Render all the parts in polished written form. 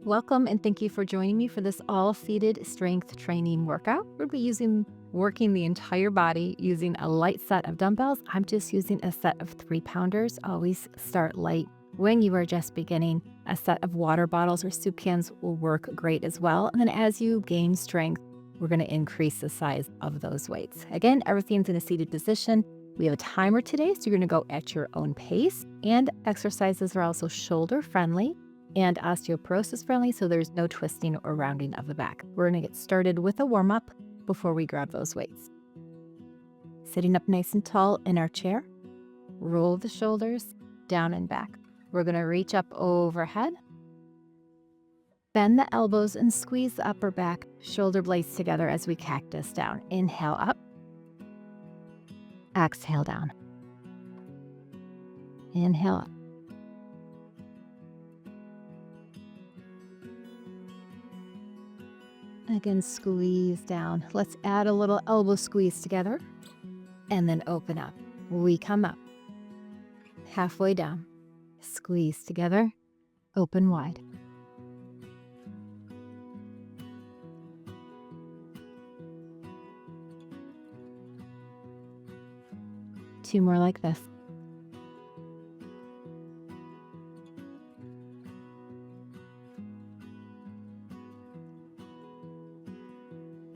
Welcome and thank you for joining me for this all-seated strength training workout. We'll be working the entire body using a light set of dumbbells. I'm just using a set of 3-pounders. Always start light when you are just beginning. A set of water bottles or soup cans will work great as well. And then as you gain strength, we're going to increase the size of those weights. Again, everything's in a seated position. We have a timer today, so you're going to go at your own pace. And exercises are also shoulder friendly and osteoporosis friendly, so there's no twisting or rounding of the back. We're going to get started with a warm-up before we grab those weights. Sitting up nice and tall in our chair, roll the shoulders down and back. We're going to reach up overhead, bend the elbows and squeeze the upper back, shoulder blades together as we cactus down. Inhale up, exhale down. Inhale up. Again, squeeze down. Let's add a little elbow squeeze together and then open up. We come up. Halfway down. Squeeze together. Open wide. Two more like this.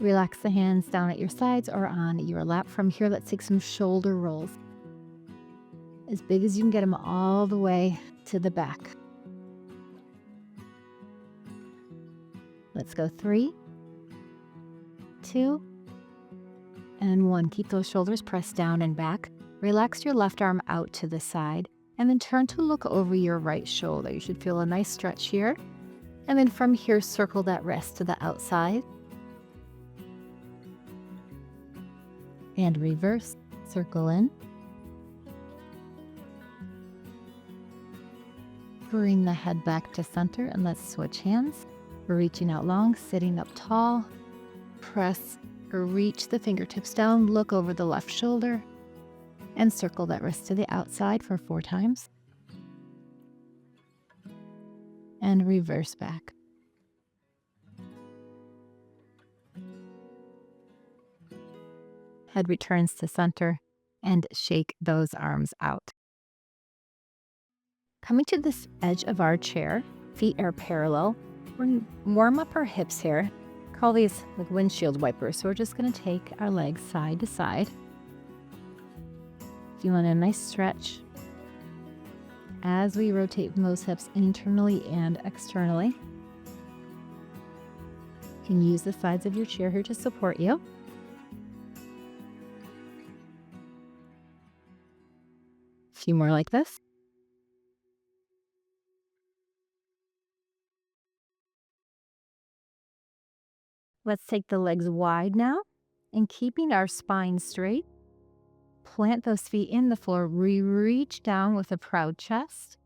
Relax the hands down at your sides or on your lap. From here, let's take some shoulder rolls. As big as you can get them all the way to the back. Let's go 3, 2, and 1. Keep those shoulders pressed down and back. Relax your left arm out to the side and then turn to look over your right shoulder. You should feel a nice stretch here. And then from here, circle that wrist to the outside. And reverse, circle in. Bring the head back to center and let's switch hands. We're reaching out long, sitting up tall. Press or reach the fingertips down, look over the left shoulder, and circle that wrist to the outside for 4 times. And reverse back. Head returns to center and shake those arms out. Coming to this edge of our chair, feet are parallel. We're going to warm up our hips here. Call these like windshield wipers. So we're just going to take our legs side to side. Feeling a nice stretch as we rotate those hips internally and externally. You can use the sides of your chair here to support you. A few more like this. Let's take the legs wide now, and keeping our spine straight, plant those feet in the floor. We reach down with a proud chest,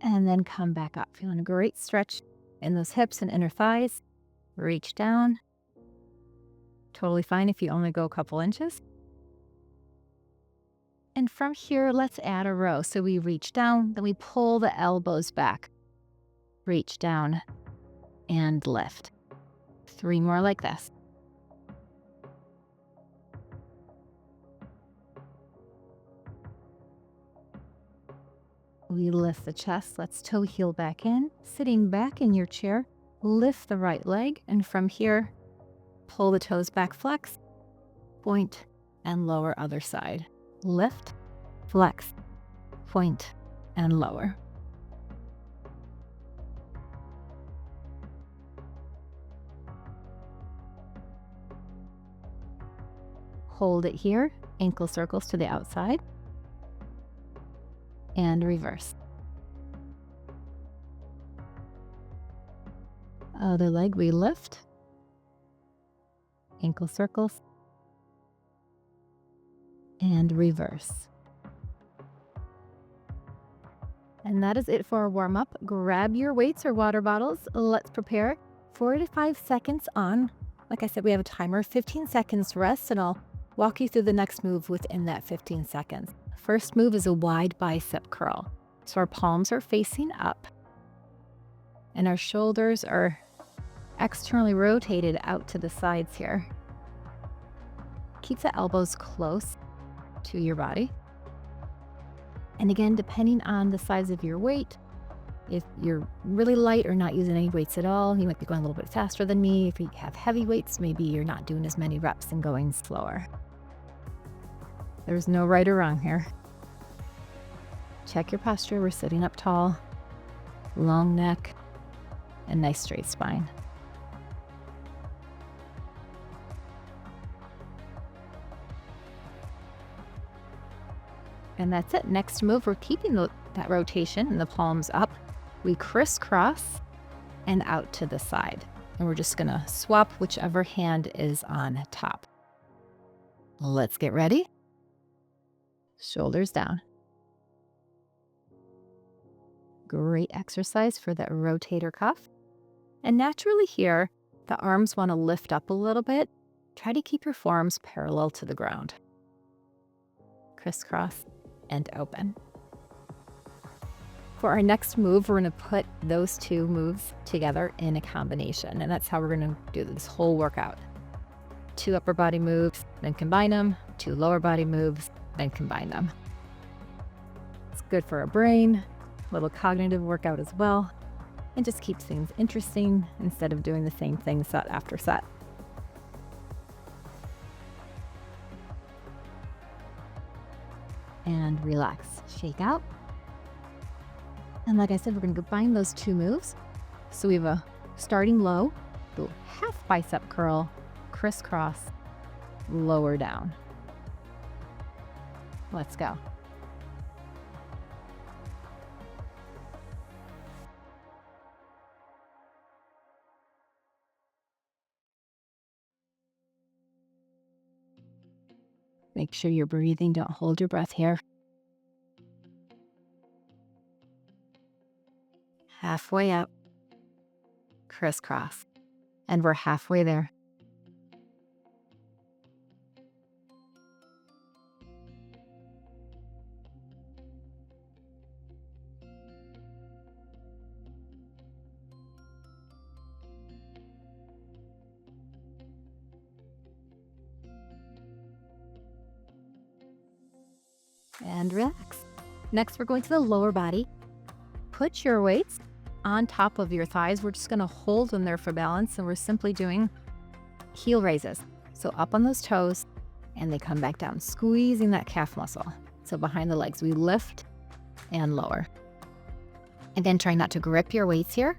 and then come back up. Feeling a great stretch in those hips and inner thighs. Reach down. Totally fine if you only go a couple inches. And from here, let's add a row. So we reach down, then we pull the elbows back. Reach down and lift. 3 more like this. We lift the chest. Let's toe heel back in. Sitting back in your chair, lift the right leg. And from here, pull the toes back, flex, point, and lower other side. Lift, flex, point, and lower. Hold it here, ankle circles to the outside, and reverse. Other leg, we lift, ankle circles, and reverse. And that is it for our warm-up. Grab your weights or water bottles. Let's prepare. 4 to 5 seconds on. Like I said, we have a timer, 15 seconds rest, and I'll walk you through the next move within that 15 seconds. First move is a wide bicep curl. So our palms are facing up. And our shoulders are externally rotated out to the sides here. Keep the elbows close to your body. And again, depending on the size of your weight, if you're really light or not using any weights at all, you might be going a little bit faster than me. If you have heavy weights, maybe you're not doing as many reps and going slower. There's no right or wrong here. Check your posture. We're sitting up tall, long neck, and nice straight spine. And that's it. Next move, we're keeping that rotation and the palms up. We crisscross and out to the side. And we're just gonna swap whichever hand is on top. Let's get ready. Shoulders down. Great exercise for that rotator cuff. And naturally here, the arms wanna lift up a little bit. Try to keep your forearms parallel to the ground. Crisscross and open. For our next move, we're going to put those two moves together in a combination, and that's how we're going to do this whole workout. 2 upper body moves, then combine them, 2 lower body moves, then combine them. It's good for our brain, a little cognitive workout as well, and just keeps things interesting instead of doing the same thing set after set. And relax, shake out. And like I said, we're going to combine those 2 moves. So we have a starting low, do half bicep curl, crisscross, lower down. Let's go. Make sure you're breathing. Don't hold your breath here. Halfway up, crisscross, and we're halfway there. And relax. Next, we're going to the lower body. Put your weights on top of your thighs. We're just going to hold them there for balance, and we're simply doing heel raises. So up on those toes, and they come back down, squeezing that calf muscle. So behind the legs, we lift and lower. Again, try not to grip your weights here.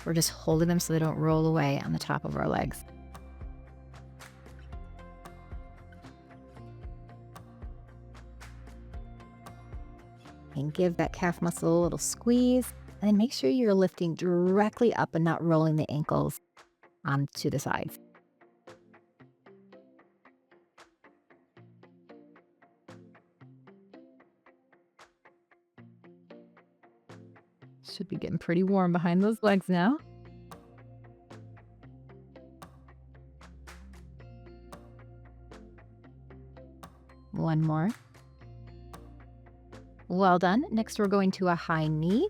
We're just holding them so they don't roll away on the top of our legs. And give that calf muscle a little squeeze. And then make sure you're lifting directly up and not rolling the ankles onto the sides. Should be getting pretty warm behind those legs now. One more. Well done. Next, we're going to a high knee.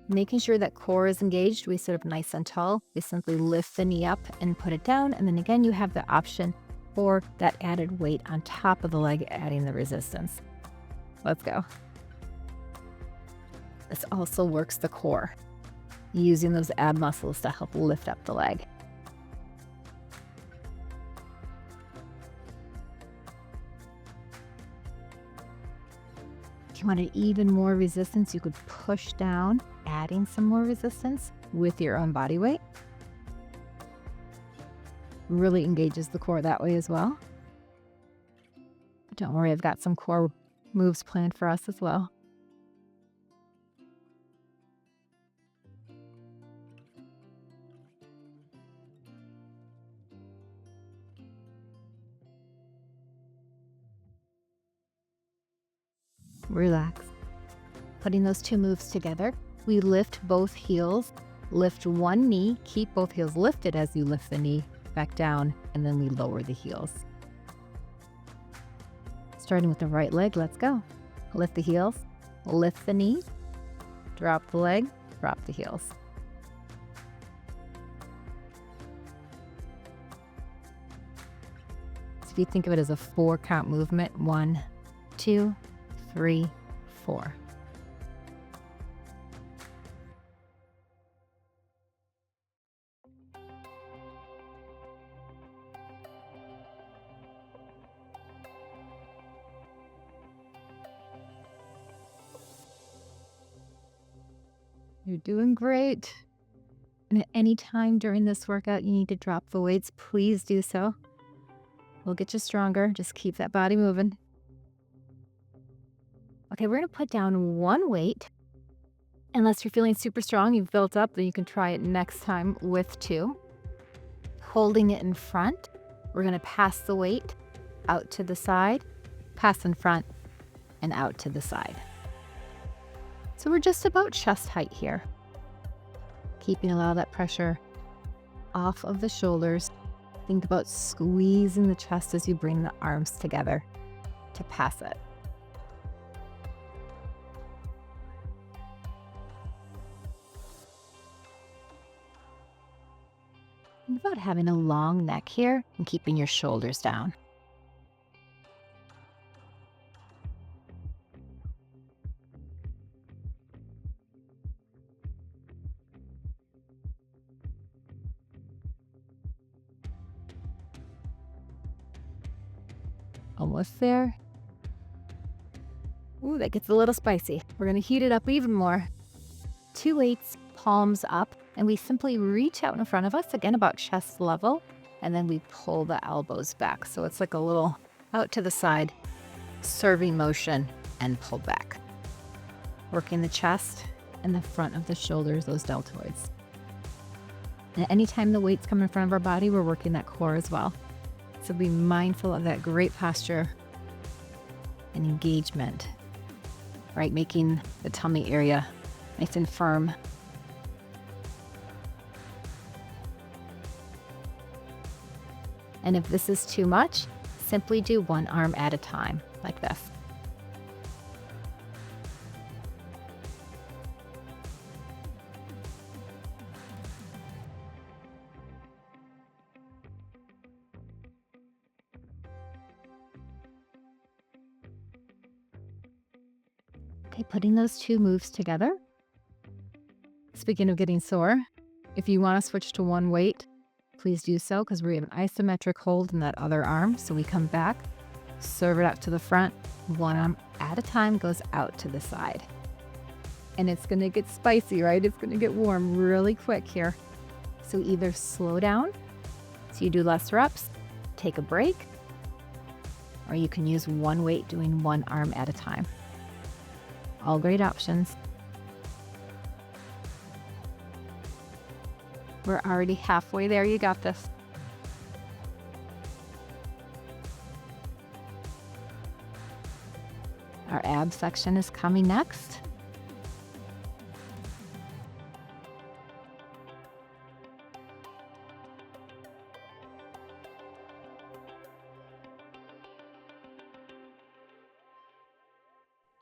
Making sure that core is engaged, we sit up nice and tall. We simply lift the knee up and put it down. And then again, you have the option for that added weight on top of the leg, adding the resistance. Let's go. This also works the core, using those ab muscles to help lift up the leg. If you wanted even more resistance, you could push down, adding some more resistance with your own body weight. Really engages the core that way as well. But don't worry, I've got some core moves planned for us as well. Relax. Putting those 2 moves together, we lift both heels, lift one knee, keep both heels lifted as you lift the knee back down, and then we lower the heels. Starting with the right leg, let's go. Lift the heels, lift the knees, drop the leg, drop the heels. If you think of it as a 4-count movement, 1, 2, 3, 4. You're doing great. And at any time during this workout you need to drop the weights, please do so. We'll get you stronger. Just keep that body moving. Okay, we're going to put down one weight. Unless you're feeling super strong, you've built up, then you can try it next time with 2. Holding it in front, we're going to pass the weight out to the side, pass in front, and out to the side. So we're just about chest height here. Keeping a lot of that pressure off of the shoulders. Think about squeezing the chest as you bring the arms together to pass it. Think about having a long neck here and keeping your shoulders down. Almost there. Ooh, that gets a little spicy. We're going to heat it up even more. 2 weights, palms up, and we simply reach out in front of us, again about chest level, and then we pull the elbows back. So it's like a little out to the side, serving motion, and pull back. Working the chest and the front of the shoulders, those deltoids. And anytime the weights come in front of our body, we're working that core as well. So be mindful of that great posture and engagement, right? Making the tummy area nice and firm. And if this is too much, simply do one arm at a time, like this. Okay, putting those 2 moves together. Speaking of getting sore, if you want to switch to one weight, please do so, because we have an isometric hold in that other arm. So we come back, serve it out to the front, one arm at a time goes out to the side. And it's going to get spicy, right? It's going to get warm really quick here. So either slow down, so you do less reps, take a break, or you can use one weight doing one arm at a time. All great options. We're already halfway there. You got this. Our ab section is coming next.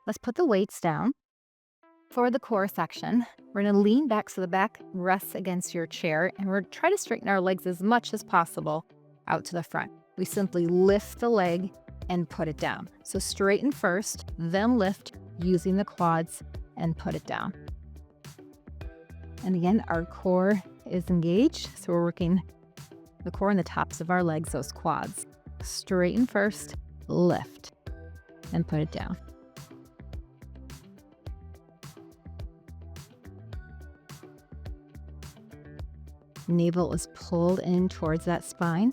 Let's put the weights down. For the core section, we're going to lean back so the back rests against your chair, and we're trying to straighten our legs as much as possible out to the front. We simply lift the leg and put it down. So straighten first, then lift using the quads and put it down. And again, our core is engaged, so we're working the core and the tops of our legs, those quads. Straighten first, lift, and put it down. Navel is pulled in towards that spine.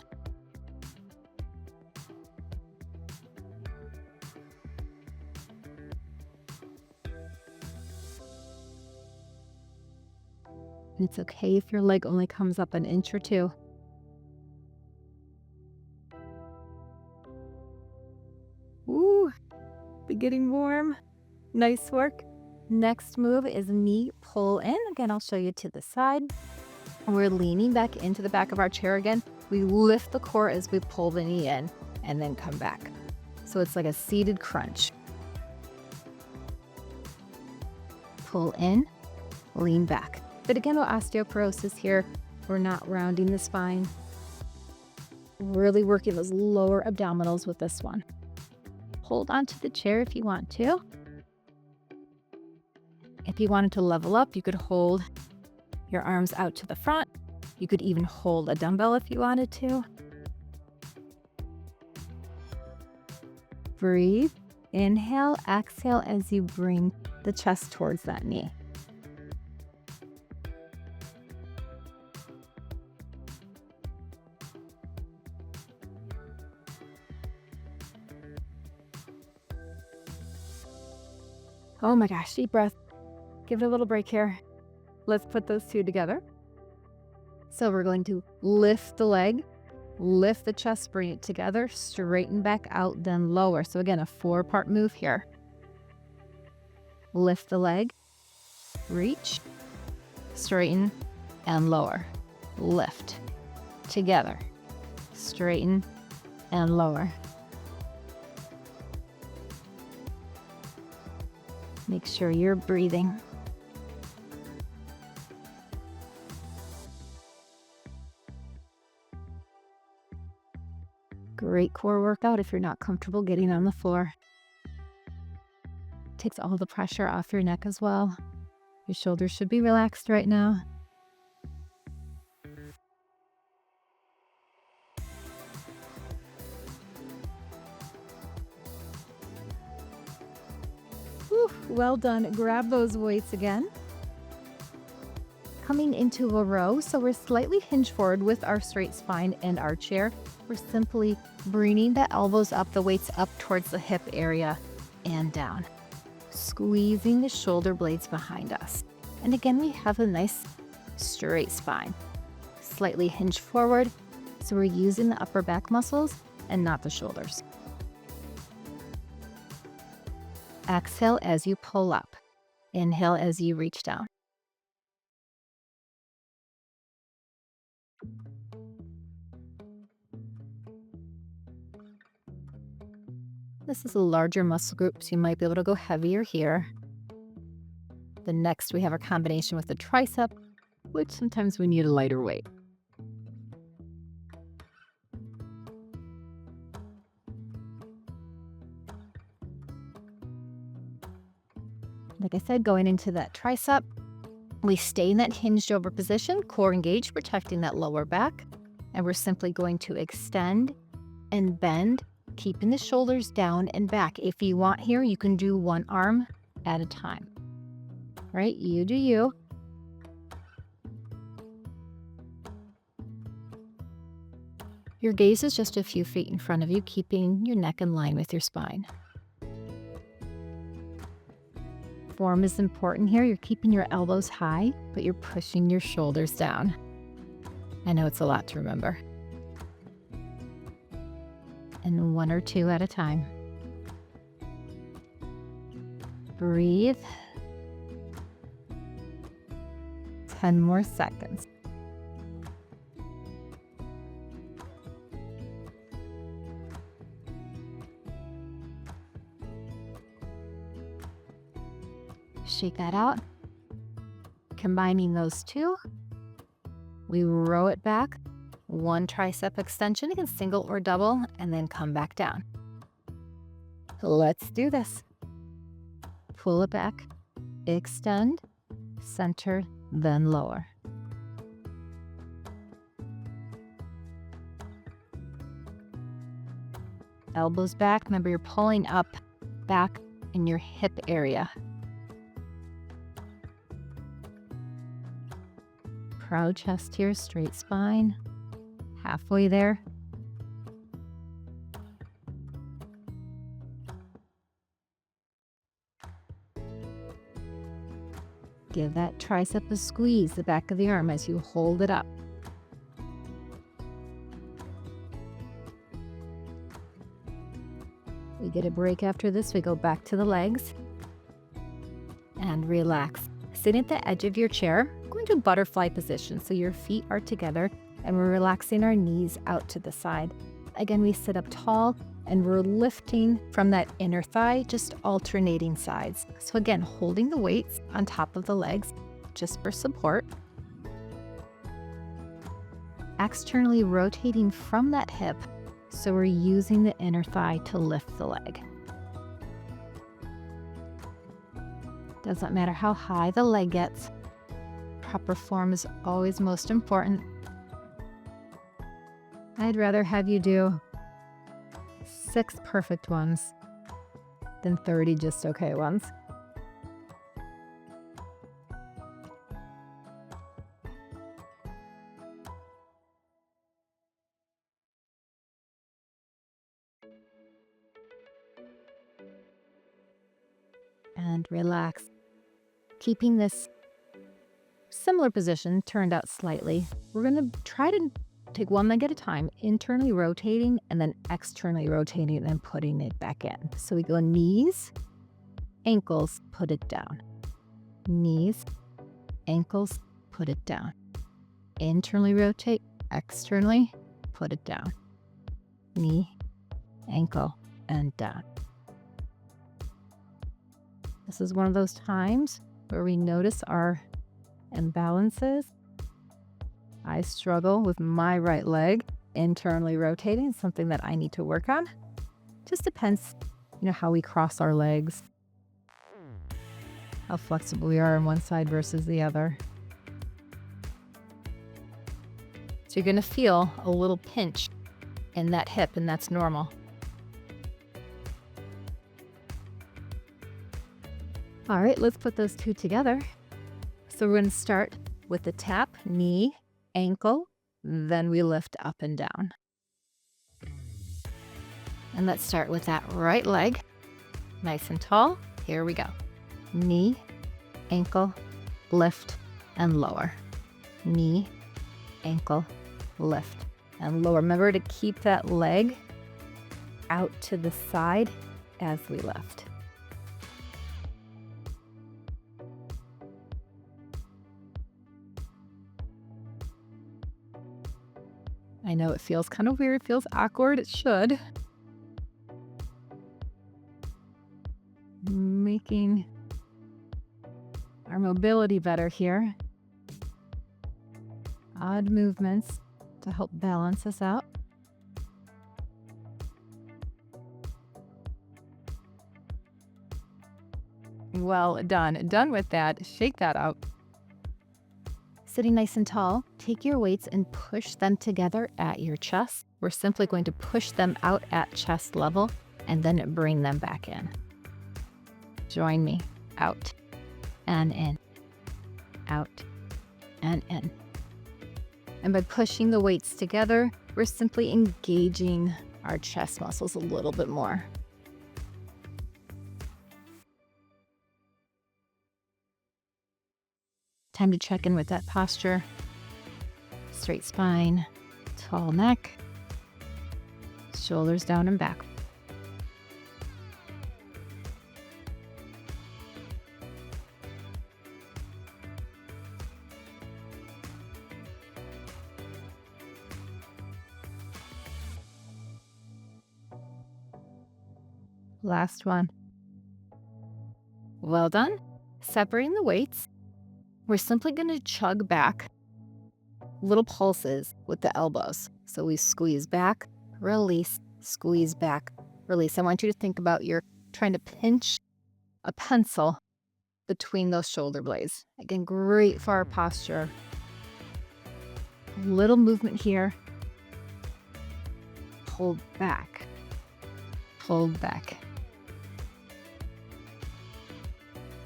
And it's okay if your leg only comes up an inch or 2. Ooh, be getting warm. Nice work. Next move is knee pull in. Again, I'll show you to the side. We're leaning back into the back of our chair again. We lift the core as we pull the knee in and then come back. So it's like a seated crunch. Pull in, lean back. But again, with osteoporosis here, we're not rounding the spine. Really working those lower abdominals with this one. Hold onto the chair if you want to. If you wanted to level up, you could hold your arms out to the front. You could even hold a dumbbell if you wanted to. Breathe. Inhale, exhale as you bring the chest towards that knee. Oh my gosh, deep breath. Give it a little break here. Let's put those two together. So we're going to lift the leg, lift the chest, bring it together, straighten back out, then lower. So again, a 4-part move here. Lift the leg, reach, straighten, and lower. Lift, together, straighten, and lower. Make sure you're breathing. Great core workout if you're not comfortable getting on the floor. Takes all the pressure off your neck as well. Your shoulders should be relaxed right now. Whew, well done. Grab those weights again. Coming into a row, so we're slightly hinged forward with our straight spine and our chair. We're simply bringing the elbows up, the weights up towards the hip area and down. Squeezing the shoulder blades behind us. And again, we have a nice straight spine. Slightly hinged forward, so we're using the upper back muscles and not the shoulders. Exhale as you pull up. Inhale as you reach down. This is a larger muscle group, so you might be able to go heavier here. The next, we have our combination with the tricep, which sometimes we need a lighter weight. Like I said, going into that tricep, we stay in that hinged over position, core engaged, protecting that lower back. And we're simply going to extend and bend, keeping the shoulders down and back. If you want here, you can do one arm at a time. Right? You do you. Your gaze is just a few feet in front of you, keeping your neck in line with your spine. Form is important here. You're keeping your elbows high, but you're pushing your shoulders down. I know it's a lot to remember. And one or two at a time. Breathe. 10 more seconds. Shake that out. Combining those two, we row it back. One tricep extension, again, single or double, and then come back down. Let's do this. Pull it back, extend, center, then lower. Elbows back. Remember, you're pulling up back in your hip area. Proud chest here, straight spine. Halfway there. Give that tricep a squeeze, the back of the arm, as you hold it up. We get a break after this. We go back to the legs and relax. Sitting at the edge of your chair, going to butterfly position. So your feet are together and we're relaxing our knees out to the side. Again, we sit up tall and we're lifting from that inner thigh, just alternating sides. So again, holding the weights on top of the legs just for support. externally rotating from that hip. So we're using the inner thigh to lift the leg. Doesn't matter how high the leg gets. Proper form is always most important. I'd rather have you do 6 perfect ones than 30 just okay ones. And relax. Keeping this similar position turned out slightly, we're going to try to take one leg at a time, internally rotating and then externally rotating and then putting it back in. So we go knees, ankles, put it down. Knees, ankles, put it down. Internally rotate, externally, put it down. Knee, ankle, and down. This is one of those times where we notice our imbalances. I struggle with my right leg internally rotating, something that I need to work on. Just depends, how we cross our legs, how flexible we are on one side versus the other. So you're going to feel a little pinch in that hip, and that's normal. All right, let's put those two together. So we're going to start with the tap, knee, ankle, then we lift up and down. And let's start with that right leg, nice and tall. Here we go. Knee, ankle, lift, and lower. Knee, ankle, lift, and lower. Remember to keep that leg out to the side as we lift. I know it feels kind of weird, it feels awkward, it should. Making our mobility better here. Odd movements to help balance us out. Well done. Done with that. Shake that out. Sitting nice and tall, take your weights and push them together at your chest. We're simply going to push them out at chest level and then bring them back in. Join me. Out and in. Out and in. And by pushing the weights together, we're simply engaging our chest muscles a little bit more. Time to check in with that posture. Straight spine, tall neck, shoulders down and back. Last one. Well done. Separating the weights. We're simply going to chug back little pulses with the elbows. So we squeeze back, release, squeeze back, release. I want you to think about you're trying to pinch a pencil between those shoulder blades. Again, great for our posture. A little movement here. Hold back. Hold back.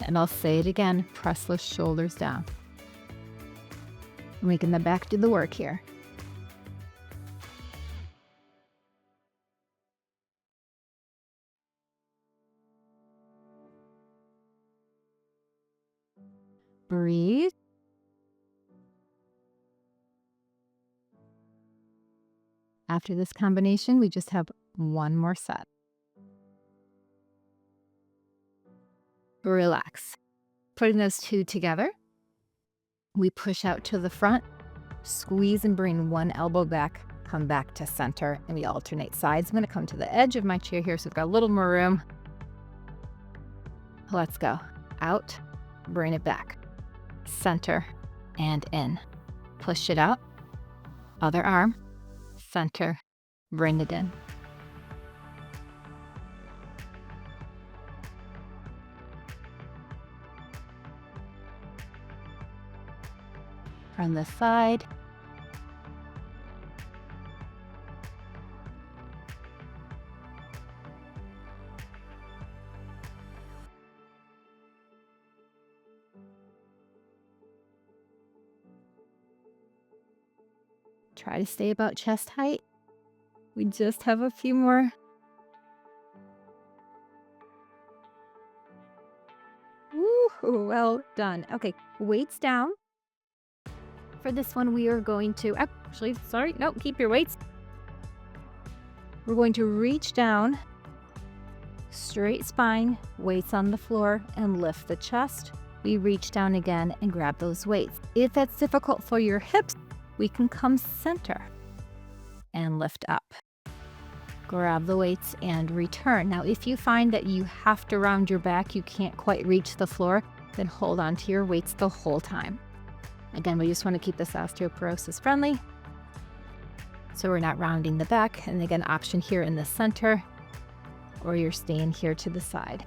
And I'll say it again, press those shoulders down. Making the back do the work here. Breathe. After this combination, we just have one more set. Relax. Putting those two together, we push out to the front, squeeze and bring one elbow back, come back to center, and we alternate sides. I'm going to come to the edge of my chair here so we've got a little more room. Let's go. Out, bring it back, center, and in. Push it out, Other arm, center, bring it in. From the side. Try to stay about chest height. We just have a few more. Woo, well done. Okay, weights down. For this one, we are going to, actually, sorry, no, keep your weights. We're going to reach down, straight spine, weights on the floor, and lift the chest. We reach down again and grab those weights. If that's difficult for your hips, we can come center and lift up. Grab the weights and return. Now, if you find that you have to round your back, you can't quite reach the floor, then hold on to your weights the whole time. Again, we just want to keep this osteoporosis friendly, so we're not rounding the back. And again, option here in the center, or you're staying here to the side.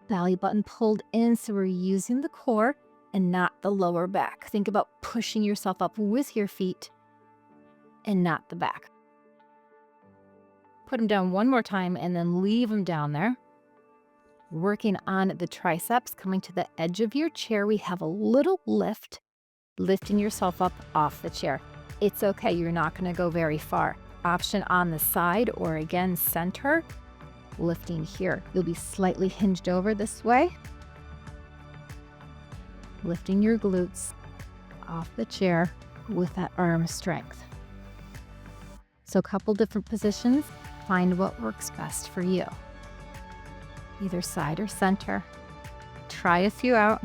Belly button pulled in, so we're using the core and not the lower back. Think about pushing yourself up with your feet and not the back. Put them down one more time and then leave them down there. Working on the triceps, coming to the edge of your chair, we have a little lift, lifting yourself up off the chair. It's okay, you're not going to go very far. Option on the side or again center, lifting here. You'll be slightly hinged over this way. Lifting your glutes off the chair with that arm strength. So a couple different positions, find what works best for you. Either side or center. Try a few out.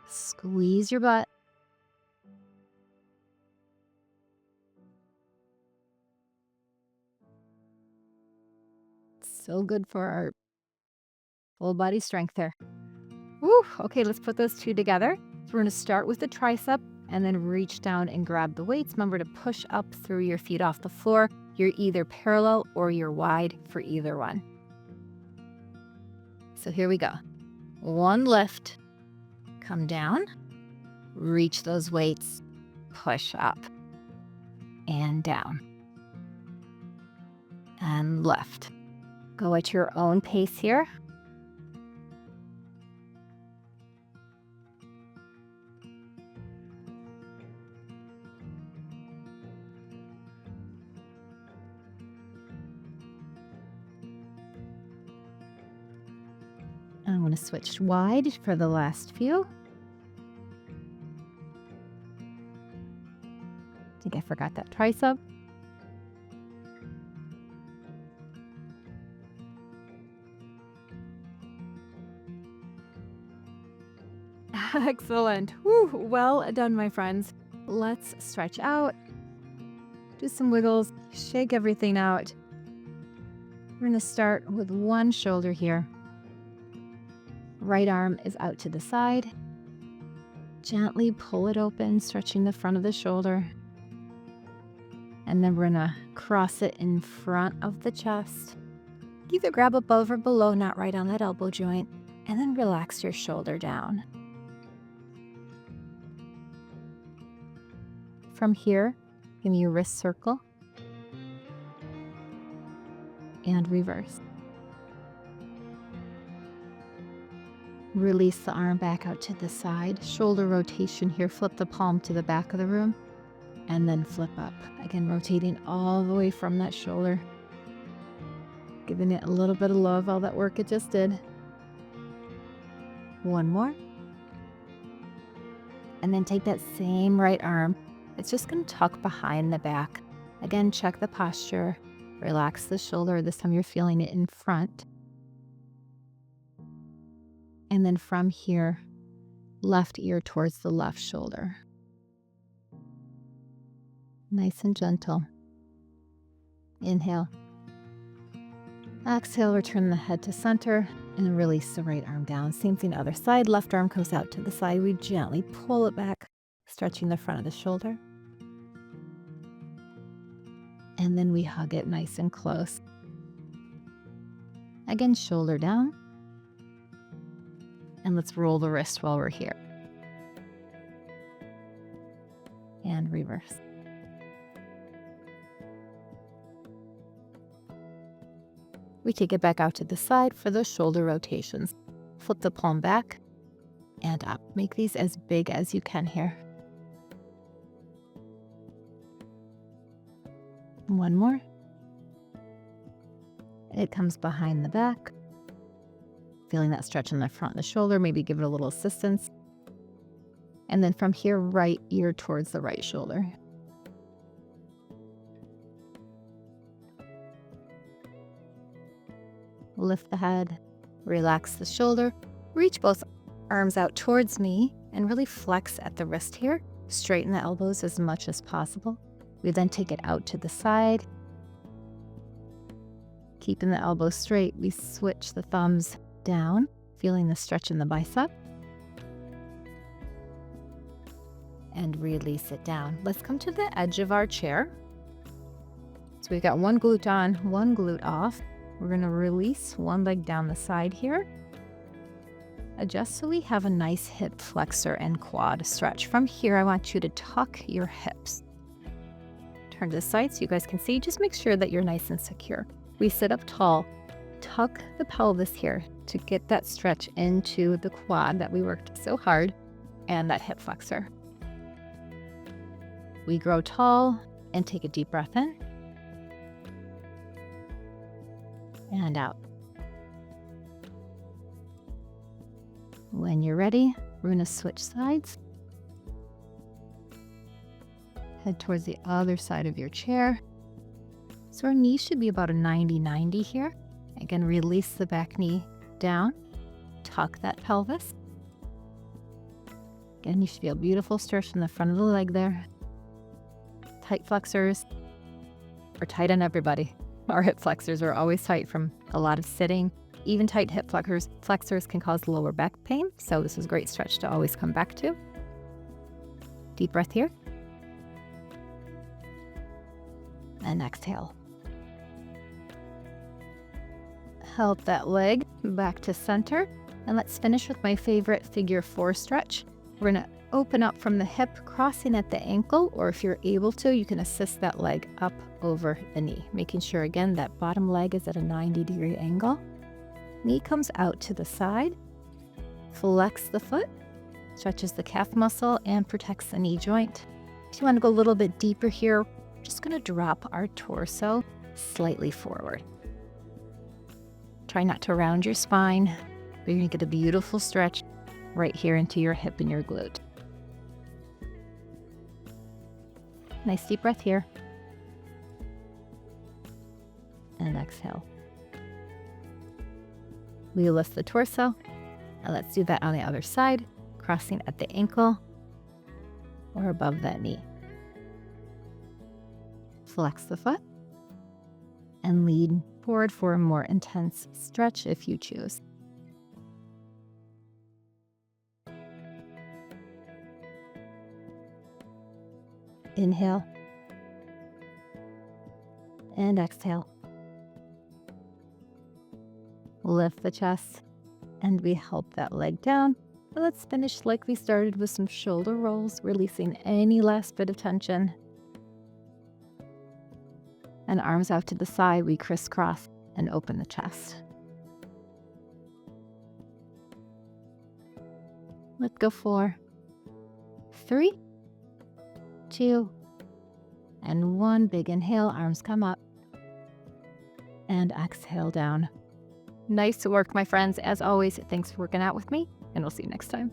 Squeeze your butt. So good for our full body strength there. Woo, okay, let's put those two together. So we're gonna start with the tricep and then reach down and grab the weights. Remember to push up through your feet off the floor. You're either parallel or you're wide for either one. So here we go. One lift, come down, reach those weights, push up and down and lift. Go at your own pace here. I want to switch wide for the last few. I think I forgot that tricep. Excellent. Woo, well done, my friends. Let's stretch out. Do some wiggles. Shake everything out. We're going to start with one shoulder here. Right arm is out to the side. Gently pull it open, stretching the front of the shoulder. And then we're going to cross it in front of the chest. Either grab above or below, not right on that elbow joint. And then relax your shoulder down. From here, give me your wrist circle. And reverse. Release the arm back out to the side. Shoulder rotation here. Flip the palm to the back of the room. And then flip up. Again, rotating all the way from that shoulder. Giving it a little bit of love, all that work it just did. One more. And then take that same right arm. It's just going to tuck behind the back. Again, check the posture. Relax the shoulder. This time you're feeling it in front. And then from here, left ear towards the left shoulder. Nice and gentle. Inhale. Exhale, return the head to center and release the right arm down. Same thing, other side. Left arm goes out to the side. We gently pull it back, stretching the front of the shoulder. And then we hug it nice and close. Again, shoulder down. And let's roll the wrist while we're here. And reverse. We take it back out to the side for those shoulder rotations. Flip the palm back and up. Make these as big as you can here. One more. It comes behind the back. Feeling that stretch in the front of the shoulder, maybe give it a little assistance. And then from here, right ear towards the right shoulder. Lift the head, relax the shoulder, reach both arms out towards me and really flex at the wrist here. Straighten the elbows as much as possible. We then take it out to the side. Keeping the elbows straight, we switch the thumbs down, feeling the stretch in the bicep. And release it down. Let's come to the edge of our chair. So we've got one glute on, one glute off. We're going to release one leg down the side here. Adjust so we have a nice hip flexor and quad stretch. From here, I want you to tuck your hips. Turn to the side so you guys can see. Just make sure that you're nice and secure. We sit up tall. Tuck the pelvis here to get that stretch into the quad that we worked so hard and that hip flexor. We grow tall and take a deep breath in and out. When you're ready, we're going to switch sides. Head towards the other side of your chair. So our knee should be about a 90-90 here. Again, release the back knee down. Tuck that pelvis. Again, you should feel a beautiful stretch in the front of the leg there. Tight flexors are tight on everybody. Our hip flexors are always tight from a lot of sitting. Even tight hip flexors can cause lower back pain, so this is a great stretch to always come back to. Deep breath here. And exhale. Help that leg back to center. And let's finish with my favorite figure 4 stretch. We're going to open up from the hip, crossing at the ankle, or if you're able to, you can assist that leg up over the knee, making sure again that bottom leg is at a 90-degree angle. Knee comes out to the side. Flex the foot, stretches the calf muscle and protects the knee joint. If you want to go a little bit deeper here, we're just going to drop our torso slightly forward. Try not to round your spine, but you're going to get a beautiful stretch right here into your hip and your glute. Nice deep breath here. And exhale. We lift the torso, and let's do that on the other side, crossing at the ankle or above that knee. Flex the foot and lean forward for a more intense stretch if you choose. Inhale and exhale. Lift the chest and we help that leg down. But let's finish like we started with some shoulder rolls, releasing any last bit of tension. And arms out to the side, we crisscross and open the chest. Let's go 4, 3, 2, and 1. Big inhale, arms come up. And exhale down. Nice work, my friends. As always, thanks for working out with me, and we'll see you next time.